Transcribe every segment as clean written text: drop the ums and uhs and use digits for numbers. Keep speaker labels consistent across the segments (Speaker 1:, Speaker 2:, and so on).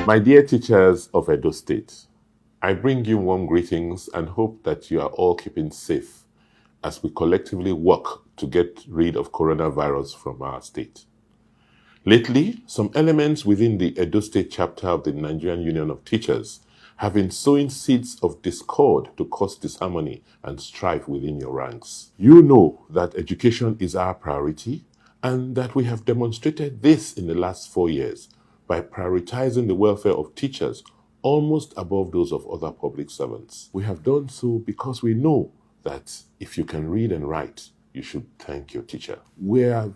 Speaker 1: My dear teachers of Edo State, I bring you warm greetings and hope that you are all keeping safe as we collectively work to get rid of coronavirus from our state. Lately, some elements within the Edo State chapter of the Nigerian Union of Teachers have been sowing seeds of discord to cause disharmony and strife within your ranks. You know that education is our priority and that we have demonstrated this in the last 4 years by prioritizing the welfare of teachers almost above those of other public servants. We have done so because we know that if you can read and write, you should thank your teacher. We are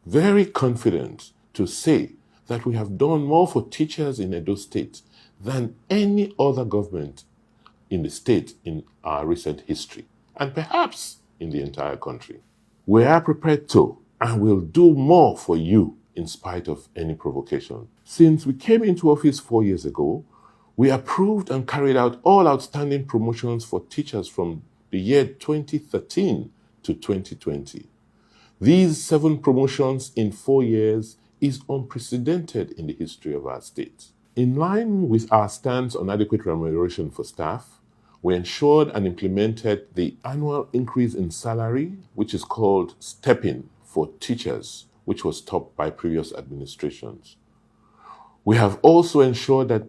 Speaker 1: very confident to say that we have done more for teachers in Edo State than any other government in the state in our recent history, and perhaps in the entire country. We are prepared to and will do more for you in spite of any provocation. Since we came into office 4 years ago, we approved and carried out all outstanding promotions for teachers from the year 2013 to 2020. These 7 promotions in 4 years is unprecedented in the history of our state. In line with our stance on adequate remuneration for staff, we ensured and implemented the annual increase in salary, which is called stepping for teachers, which was stopped by previous administrations. We have also ensured that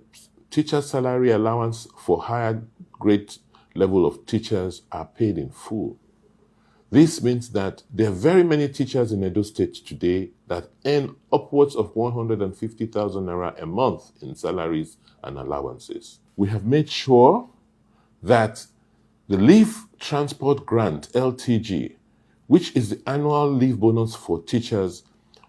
Speaker 1: teacher salary allowance for higher grade level of teachers are paid in full. This means that there are very many teachers in Edo State today that earn upwards of 150,000 naira a month in salaries and allowances. We have made sure that the Leave Transport Grant, LTG, which is the annual leave bonus for teachers,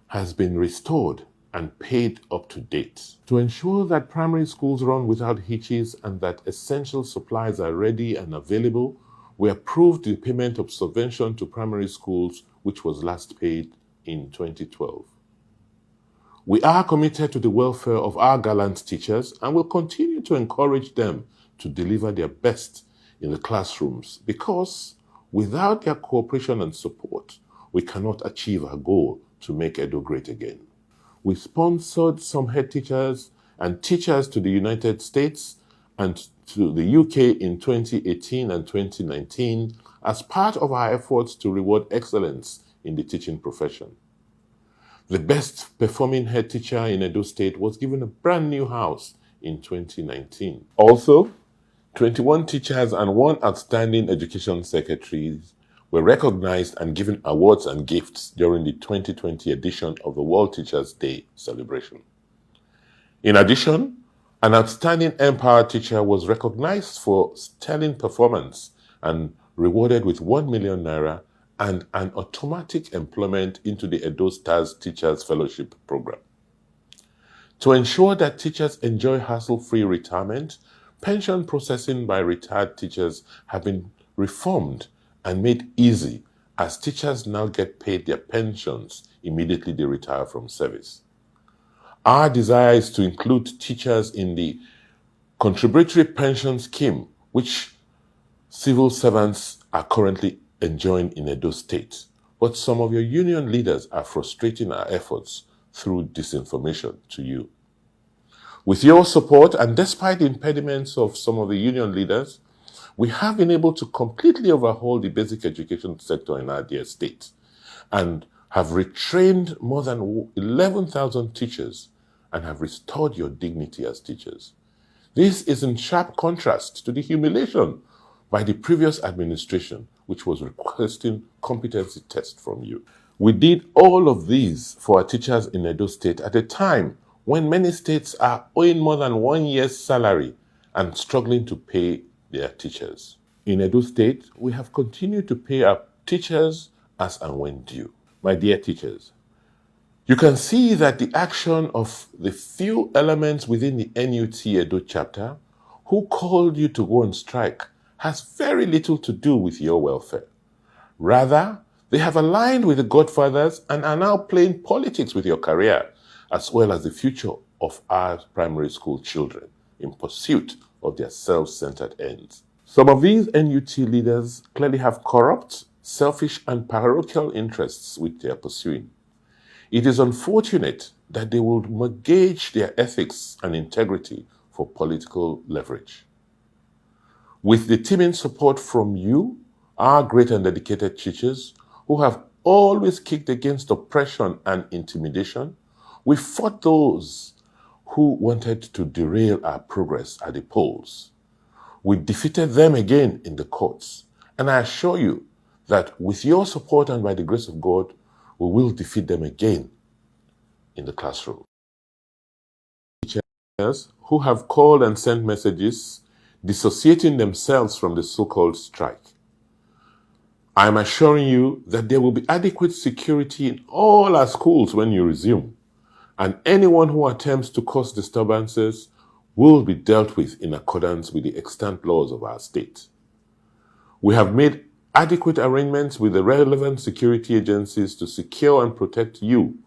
Speaker 1: has been restored and paid up to date. To ensure that primary schools run without hitches and that essential supplies are ready and available, we approved the payment of subvention to primary schools, which was last paid in 2012. We are committed to the welfare of our gallant teachers and will continue to encourage them to deliver their best in the classrooms because without their cooperation and support, we cannot achieve our goal to make Edo great again. We sponsored some head teachers and teachers to the United States and to the UK in 2018 and 2019 as part of our efforts to reward excellence in the teaching profession. The best performing head teacher in Edo State was given a brand new house in 2019. Also, 21 teachers and 1 outstanding education secretary were recognized and given awards and gifts during the 2020 edition of the World Teachers' Day celebration. In addition, an outstanding Empower teacher was recognized for sterling performance and rewarded with 1 million naira and an automatic employment into the Edo Stars Teachers Fellowship Program. To ensure that teachers enjoy hassle-free retirement, pension processing by retired teachers have been reformed and made easy as teachers now get paid their pensions immediately they retire from service. Our desire is to include teachers in the contributory pension scheme, which civil servants are currently enjoying in Edo State. But some of your union leaders are frustrating our efforts through disinformation to you. With your support and despite the impediments of some of the union leaders, we have been able to completely overhaul the basic education sector in our dear state and have retrained more than 11,000 teachers and have restored your dignity as teachers. This is in sharp contrast to the humiliation by the previous administration, which was requesting competency tests from you. We did all of these for our teachers in Edo State at a time when many states are owing more than 1 year's salary and struggling to pay their teachers. In Edo State, we have continued to pay our teachers as and when due. My dear teachers, you can see that the action of the few elements within the NUT Edo chapter who called you to go on strike has very little to do with your welfare. Rather, they have aligned with the Godfathers and are now playing politics with your career as well as the future of our primary school children in pursuit of their self-centered ends. Some of these NUT leaders clearly have corrupt, selfish, and parochial interests which they are pursuing. It is unfortunate that they will mortgage their ethics and integrity for political leverage. With the teaming support from you, our great and dedicated teachers, who have always kicked against oppression and intimidation, we fought those who wanted to derail our progress at the polls. We defeated them again in the courts. And I assure you that with your support and by the grace of God, we will defeat them again in the classroom. Teachers who have called and sent messages dissociating themselves from the so-called strike. I am assuring you that there will be adequate security in all our schools when you resume, and anyone who attempts to cause disturbances will be dealt with in accordance with the extant laws of our state. We have made adequate arrangements with the relevant security agencies to secure and protect you,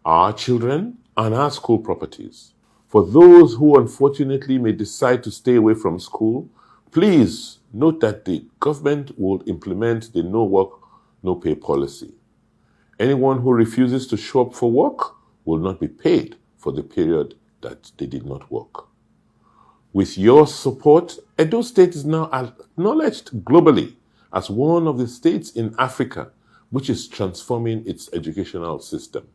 Speaker 1: our children, and our school properties. For those who unfortunately may decide to stay away from school, please note that the government will implement the no work, no pay policy. Anyone who refuses to show up for work will not be paid for the period that they did not work. With your support, Edo State is now acknowledged globally as one of the states in Africa which is transforming its educational system.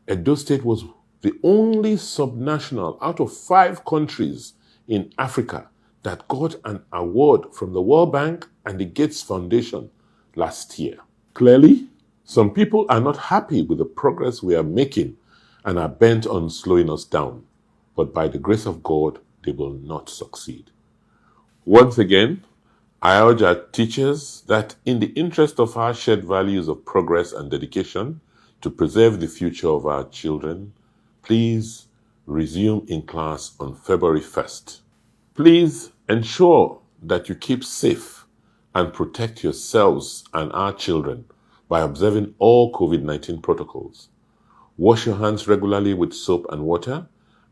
Speaker 1: Edo State was the only subnational out of 5 countries in Africa that got an award from the World Bank and the Gates Foundation last year. Clearly, some people are not happy with the progress we are making and are bent on slowing us down. But by the grace of God, they will not succeed. Once again, I urge our teachers that in the interest of our shared values of progress and dedication to preserve the future of our children, please resume in class on February 1st. Please ensure that you keep safe and protect yourselves and our children by observing all COVID-19 protocols. Wash your hands regularly with soap and water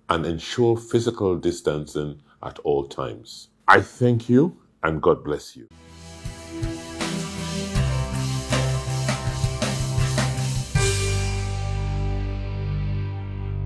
Speaker 1: and ensure physical distancing at all times. I thank you and God bless you.